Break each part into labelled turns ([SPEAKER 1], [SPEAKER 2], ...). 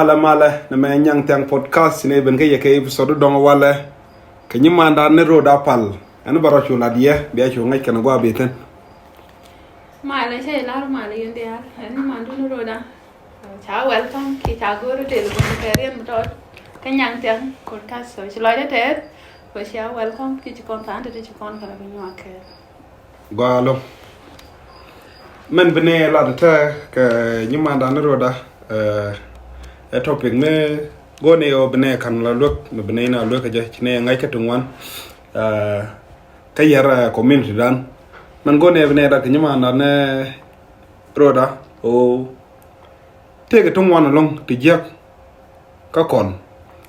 [SPEAKER 1] mala na me nyang tang podcast ne ben ke episode dong wala ke nyimanda ne roda pal an baro chula dia biya chu ngai kan gwa beten
[SPEAKER 2] mala sai lar mala yende yar an mandu no roda cha welcome ki cha go ro de ko karian to ke nyang tang podcast so chloi de te ko cha welcome ki kon tan de kon kala bi nywa ke
[SPEAKER 1] gwa lo men bene la de ke nyimanda ne roda topic me gone o bene kan la lok me bene na lok ja chine ngai ka tungwan ka yara community dan man gone bene da nyima na ne roda o tege tungwan long ti jak ka kon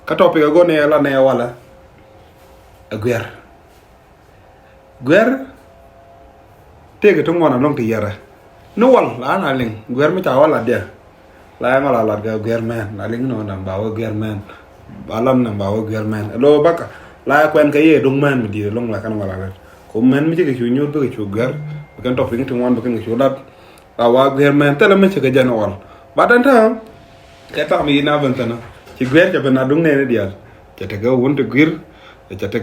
[SPEAKER 1] ka topic gone la ne wala gwer tege tungwan long ti yara no wal la na ling gwer mi ta wala dia la ngala la ga german la ling no nam bawo german balam nam bawo german lo baka la kwen ka ye dung man mi di long la kan wala la ko men mi ci chu nyu be chu gar kan top ngi tun wan be kan chu lat wa german tele mi ci ga jana wal badan ta ka ta mi na ventana ci gwer ja bena dung ne dial ca te ga won de gwir ca te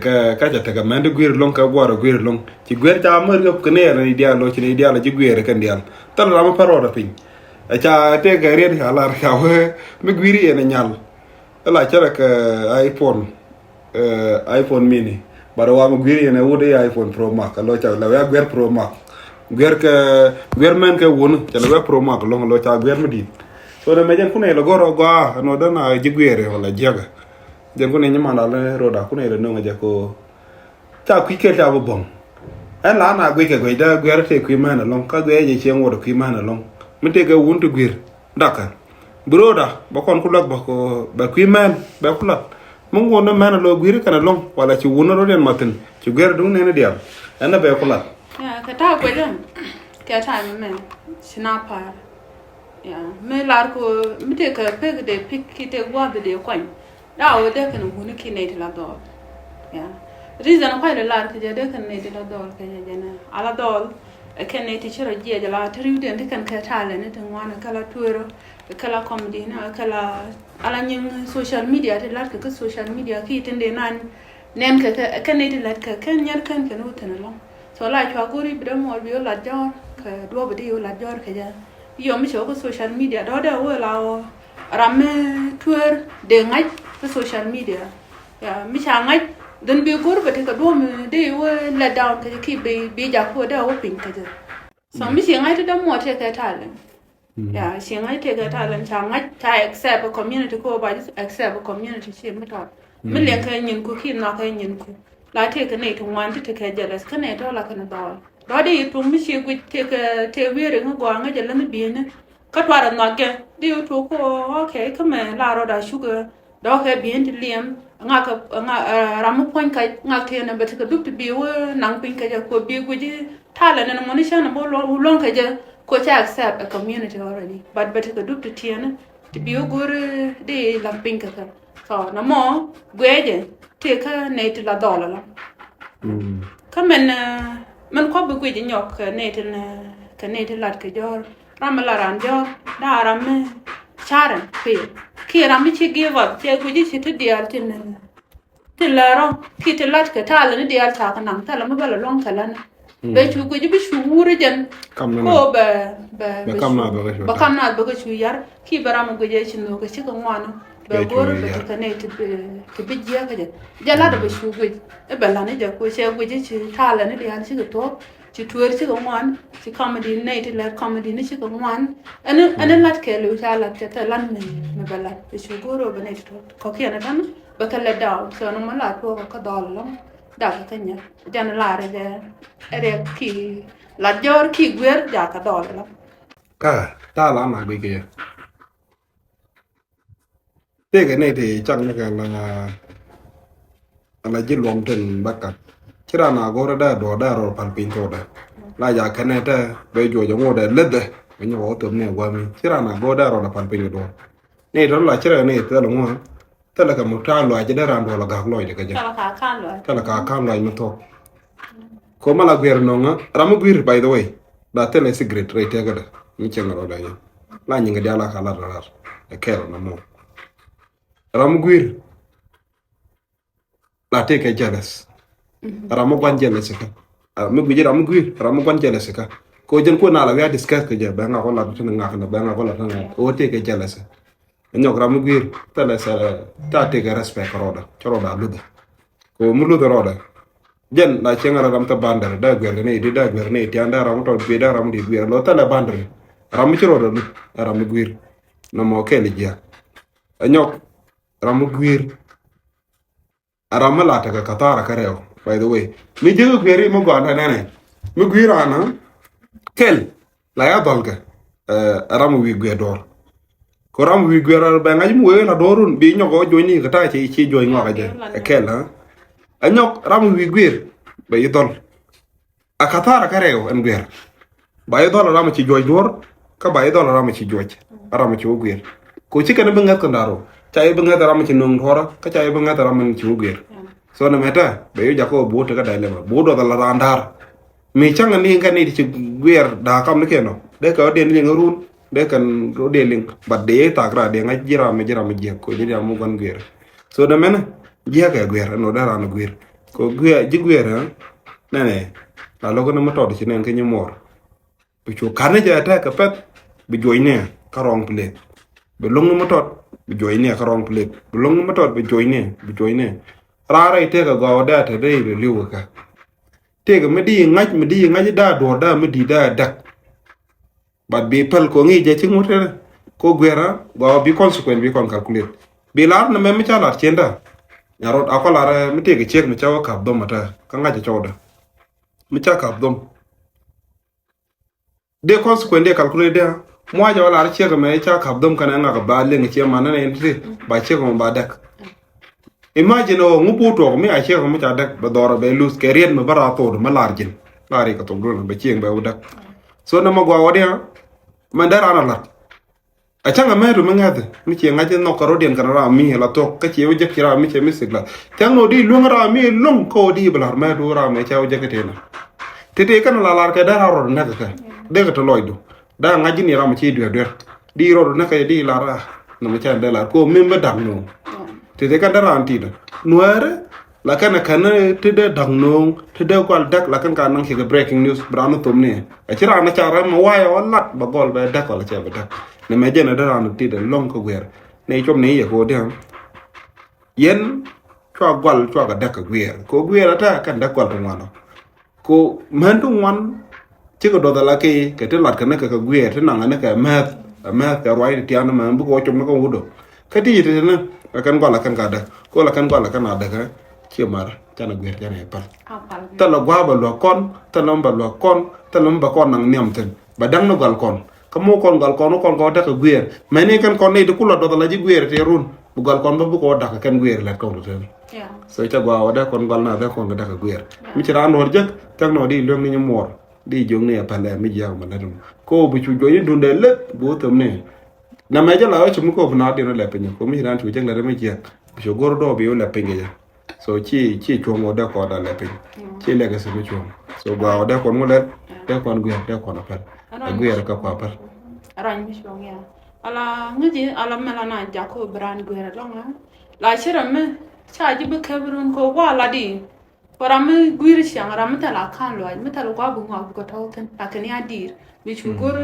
[SPEAKER 1] ka men de gwir long ka boaro gwir long ci gwer ta mer ga ko ne ni dial lo ci ne dial ci gwer kan dial tal la ma parora pin cha te ga red hala ka we mi gwiri ene nyal la cha ka iphone mini baro wa mi gwiri ene wude iphone pro max lo cha la ya gwer pro max gwer men ka won cha la pro max lo cha gwer mi di so na mejen kune lo goro ga no dana jigwere wala jaga den kune nyama na le roda kune le no ga ko cha kwike cha bo bon en la na gwe ke gwe da gwer te kwi mana long ka gwe je chen wo do kwi mana long mite ga wuntu gwir daka broda bakon kulak bako ba kwiman ba kulak mun wona mana lo gwir kana long wala ci wono ro den matin ci gwer dum ne dial ana ba kulak
[SPEAKER 2] ya ka ta ko jam ka ta me snapper ya me lar ko mite ka pe de pic ki te gwa de kwan da o de kan hunu ki ne la do ya reason ko le lar ke de kan ne la do ka jana ala do ken ne teacher ji jala triu den kan ka tale ne tan wana kala tuero kala comedy na kala ala nyin social media te lat ka social media ki tende nan nen ka ken ne lat ka ken yar kan kan utan lo so la chwa guri bidam mol bi la jor ka do bi yo la jor ka ja yo mi ko social media do da wo la ramme tuer de ngai ka social media ya mi cha ngai dan bi gor ba te ka do me de wo la down ka ki be ja ko da wo pin ka ja so mi shi ngai da mo te ka talen ya shi ngai te ka talen cha ngai ta accept community ko ba just accept community shi mi ta mi le ka nyin ko ki na ka nyin ko la te ka ne to wan te ka ja ka ne to la ka na do de to mi shi gu te ka te wi re ngo nga ja la mi bi ne ka twara na ke de to ko okay ka me la ro da sugar do ka bi en liam nga ramu point ka nga ke na bet ka dup bi wo nang pin ka ja ko bi guji thala na mo ni shana bo long ka ja ko cha accept a community already but bet ka dup tiana ti bi wo gore de la pin ka so na mo gweje te ka ne ti la dola la ka men ko bi guji nyok ne ti na ka ne ti lat ka jor ramala ran jor da ram charan pe ki rami chi give up te guji chi to dial tin laro ki te lat ka tala ni dial ta kana tala ma bala long kala na be chu guji bi shu wure jan ko ba kam na ba chu yar ki bara ma guji chi no ka chi ka ngwana ba gor ba ka ne te bi ja ka ja la da ba shu guji e bala ne ja ko che guji chi tala ni dial chi ka to ci tuer ci ko man ci comedy night la comedy ni ci ko man ana lat ke lu ta lat ta lan me bala ci goro ba ne to ko ki ana tan ba kala daw so no mala to ko dol lo da ka nya jan la re ki la jor ki gwer ja ka dol lo
[SPEAKER 1] ka ta la ma be ke te ke ne te chang ne ka la ji lom ten bakat kira na gore da do da ro pal pin to da la ya kane ta be jo jo ngode ledde be nyo to ne gwa mi kira na go da ro da pal pin do ne to la kira ne to lo mo ta la ka mu ta lo aje da ran do la ga lo de ka ja ta la ka kan lo mi to ko mala gwer no nga ramu gwir by the way da tele secret right ga da mi chen ro da ya la nyi ga la ka la da e kero na mo ram guir la te ke jealous ram gwan jealous ka me guji ram guir ram gwan jealous ka ko jen ko na la ya discuss ke je ba nga ko la tan nga ka ba nga ko la tan o te ke jealous nyok ram guir tala sa ta te ke respect roda choroda luda ko mu luda roda jen la chenga ram ta bandar da gwer ne di da gwer ne ti anda ram to be da ram di gwer lo tala bandar ram choroda lu ram guir no mo ke ligia anyok ram guir ram la ta ka katara kareo by the way mi je gweri mo gwana nene mi gwira na kel la ya dolga ram wi gwedor ko ram wi gwera ba ngaj mu we la dorun bi nyoko joni ka ta ci joy ngoka je kel ha anyok ram wi gwer ba yidol akatara kareo en gwer ba yidol ram ci joy dor ka ba yidol ram ci joy ram ci gwer ko ci kana bengat ko ndaro chay bengat ram ci nong thora ka chay bengat ram ci gwer so na meta ba yo jako bo to ka dai lema bo do la randar mi changa ni ngani ci gwer da kam ne keno de ka den li ngarun de kan ro de ling bad de ta gra de ngai jira me je ko jira mo gon gwer so na mena je ka gwer no dara no gwer ko gwer ji gwer ha nene la logo na mo to ci nen ke ni mor bi chu karne ja ta ka pet bi joy ne ka rong plate bi long mo to bi joy ne ka rong plate bi long mo to bi joy ne rara ite ka go da ta dai bi liwa ka te ga me di ngaj da do da me di da dak but be pel ko ngi je ci ngote ko gwera go bi consequent bi kon calculate bi lar na me cha lar chenda yarot akola ra me te ga chek me cha ka do mata ka ngaje chawda me cha ka do de consequent de calculate de mo ja wala chek me cha ka do kana nga ba le ngi che mana ne entre ba chek mo ba dak imagine o ngupu to me a chek mo cha dak ba dora be lose kerien me bara to ma larjin lari ka to do be chek ba dak so na mo go wadi mandara na lat a changa meru mengade mi che ngaje no karo den kanara mi la to ka che wje kira mi che misigla tango di lungra mi lung ko di blar me do ra me che wje ketena tete kan la lar ka dara ro na ka de ka to loido da ngaji ni ra mi che di ro na ka di la ra na mi che de la ko mi me dang no tete kan dara antida nuare la kana tede dang no tede ko dak la kan nang ke breaking news brano tomne a chira na chara ma waya wallat ba gol ba dak wala che ba dak ne me jena dara no tide long ko gwer ne chom ne ye ko de yen chwa gwal chwa ga dak gwer ko gwer ata kan dak gwal ngano ko mandu wan che ko do da la ke te lat kan ka gwer te nang ne ka math ka roi ti an ma bu ko chom ko wudo ka ti te na kan gwal kan ka dak ko la kan gwal kan ada ka chiomar chana gwer jana pal tala gwaba lo kon talamba lo kon talamba kon nang niamten badang no gal kon kamo kon gal kon ko da ka gwer mani kan kon ne de kula do la ji gwer te run bu gal kon ba bu ko da ka kan gwer la ko ten so ta gwa wada kon gal na da kon da ka gwer mi ci ran wor jek tak no di lom ni mor di jong ne pale mi jaw ma ladum ko bu ci joyi dunde le bu tam ne na ma jala ci mu ko na di no le penyo ko mi ran ci jek la mi jek bu gor do bi yo le penye so chi chumo da ko da lepi chi lega se mi chumo so gwa da ko mo le da ko ngu da ko na par ngu ya ka pa par
[SPEAKER 2] ran mi shong ya ala nguji ala mela na ja ko bran gu ra longa la chira me cha ji be kabrun ko wa la di para me guir shang ra me ta la kan lo me ta lo kwa bu ngwa ko to ten ta kan ya dir mi chu gor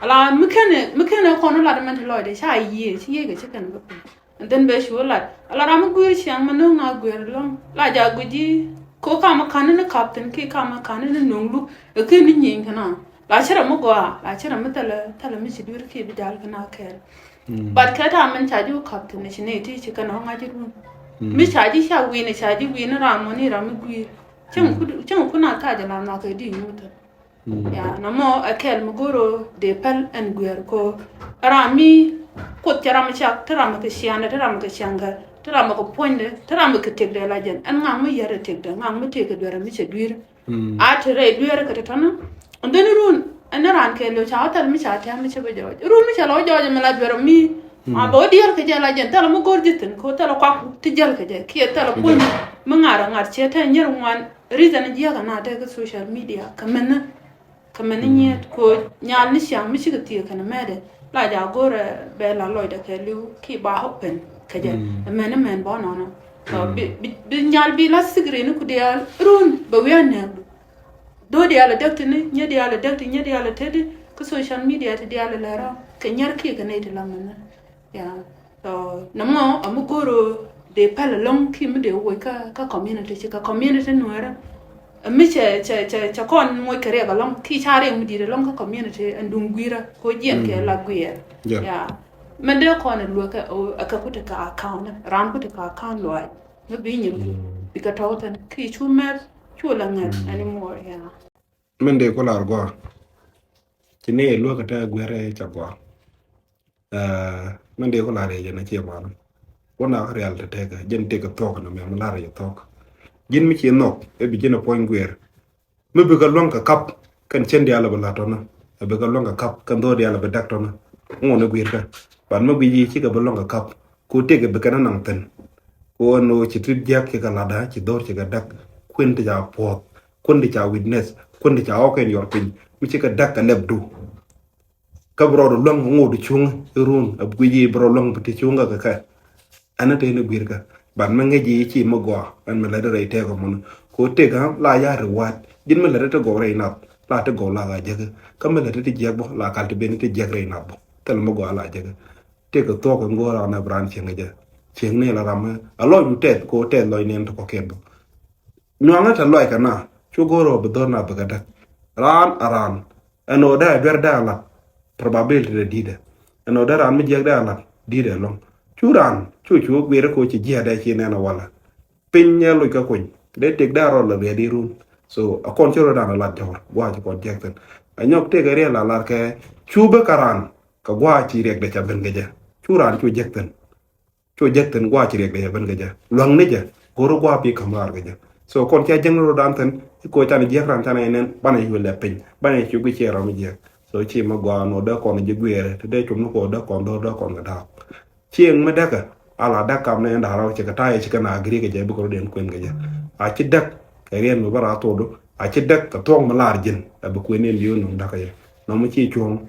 [SPEAKER 2] ala me kene ko no la de men lo de cha yi chi ye ga chi kan ba den be sholat ala ram guir chiang manu nga guir long la ja guji ko kama kanene captain ke kama kanene nonglu e ke ni nyin kana la chara mo gwa la chara tala mi sidur ke bidal kana ker but kata man chaji captain ne ne ti chi kana nga ji mi chaji sha wi ne chaji wi na ram ni ram guir chen ku na ta ja na ka di nyuta ya na mo akel mo goro de pel en guir ko rami ko tiara ma chak tara ma ke shiana tara ma ke shanga tara ma ko ponde tara ma ke tegde la jen an ngam ma yare tegde ngam ma tegde dore mi che duir a tere duir ka tananden run an ran ke lo cha tal mi cha ta mi che be jo run mi cha lo jo ma la duir mi ma bo diar ke la jen tara ma gor jitin ko tara kwa ti jal ke je ki tara pon ma ngara ngar che ta nyer wan reason ji ga na ta social media kamana nyet ko nyal ni shang mi chi ke ti kana mede la ja gore be la loy da ke lu ki ba hopen kaje men bo no bi nyal bi la sigre ni ku de run ba wi an do de ala dakti ni nya de ala dakti nya de ala tedi ko social media te de ala lara ke nyar ki ka ne de lamana ya to namo amugoro de pala long ki mu de wo ka community no era mi che kon mo kare ga long ki chare mu di long ka community andungwira ko jien ke la gwier ya men de kon lo ka aka kuta ka account ran kuta ka account lo ai me bi nyi bi ka tawtan ki chumer chula ngat anymore ya
[SPEAKER 1] men de ko lar go tine lo ka ta gwere cha go men de ko lar ye na che man wona real te ga jen te ka tok na me lar ye tok jin mi che nok e bi jena point gwer me bi ka lon ka kap kan chen de ala bala tona e bi ka lon ka kap kan do de ala be dak tona ngone gwer ka ban me bi ji ci ka lon ka kap ko te ga be kana nang ten ko no ci tit jak ci ka lada ci dor ci ga dak kwente ja pot kwente ja witness kwente ja o ken yor pin mi ci ka dak ka lebdu ka bro do lon ngodu chung run ab guji bro lon bi chunga ka ana te ne gwer ka ban ma ngeji ci ma go an ma la de te ko mun ko te ga la ya rewat din ma la te go re nap la te go la ga je ka ma la te je bo la ka te ben te je re nap tel ma go la je te ko to ko ngora na bran ci ngeje ci ne la ram a lo yu te ko te lo ne to ko kendo nyanga ta lo ka na chu go ro be do na be ga da ran aran ano da ber da la probability de dide ano da ran mi je da la dide long churan chu gwere ko ci jiya da ci nena wala pinya lu ka kun de tek da ro la be di run so a kon choro da la jor wa ci kon jekten a nyok te gare la lar ke chuba karan ka gwa ci rek de ca ben geja churan chu jekten gwa ci rek de ben geja long ne ja goro gwa pi kamar geja so kon ca jengro dan ten ko tan jekran tan enen bana yu le pin bana chu gu ci ro mi je so ci ma gwa no da kon je gwere te de chum no ko da kon do da kon ga da chieng ma daka ala dakam ne ndara ci ka tay ci kana agri ke je bu ko den kwen ge a ci dak ka rien mu bara to do a ci dak ka tong ma lar jin bu ko ne liyo no ndaka ye no mu ci chong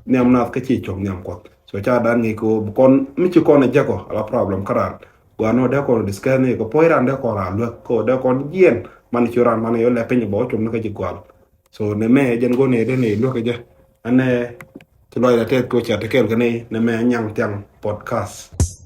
[SPEAKER 1] nem na ka ci chong nyam ko so cha dan ngi ko kon mi ci ko na jago ala problem karan gwa no da ko diskan ne ko poiran da ko ra lo ko da ko yen man ci ran man yo le pe ni bo chum na ka ci gwal so ne me jen go ne de ne lo ke je ane to lo da te ko cha te kel ke ne me nyang tiang podcast